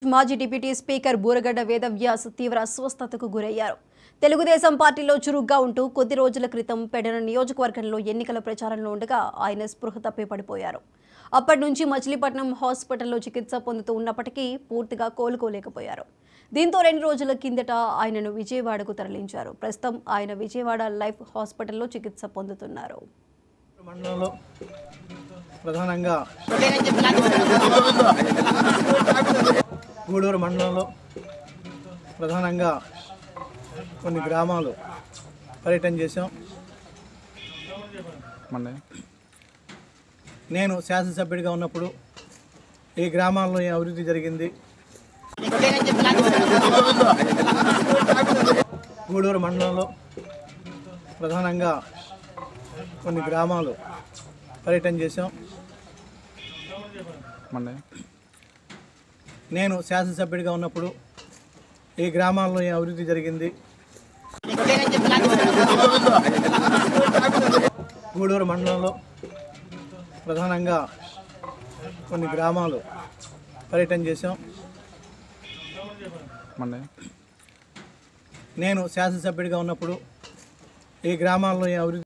మాజీ deputy speaker Buragadda Vedavyas తీవ్ర అస్వస్థతకు గురయ్యారు. తెలుగుదేశం పార్టీలో చురుగ్గా ఉంటూ కొద్ది రోజుల క్రితం పెడన నియోజకవర్గంలో ఎన్నికల ప్రచారంలో ఉండగా ఆయన స్పృహ తప్పి పడిపోయారు. అప్పటి నుంచి మచిలీపట్నం హాస్పిటల్లో చికిత్స పొందుతూ ఉన్నప్పటికీ పూర్తిగా కోలుకోలేకపోయారు. దీంతో 2 రోజుల కిందట ఆయనను విజయవాడకు తరలించారు. ప్రస్తుతం ఆయన విజయవాడ లైఫ్ హాస్పిటల్లో చికిత్స పొందుతున్నారు. మండలంలో ప్రధానంగా గూడూరు మండలంలో ప్రధానంగా కొన్ని గ్రామాలు పర్యటన చేశాం. నేను శాసనసభ్యుడిగా ఉన్నప్పుడు ఈ గ్రామాల్లో ఏ అభివృద్ధి జరిగింది, గూడూరు మండలంలో ప్రధానంగా కొన్ని గ్రామాలు పర్యటన చేశాం. నేను శాసనసభ్యుడిగా ఉన్నప్పుడు ఈ గ్రామాల్లో ఏ అభివృద్ధి జరిగింది, గూడూరు మండలంలో ప్రధానంగా కొన్ని గ్రామాలు పర్యటన చేశాం. నేను శాసనసభ్యుడిగా ఉన్నప్పుడు ఈ గ్రామాల్లో ఏ అభివృద్ధి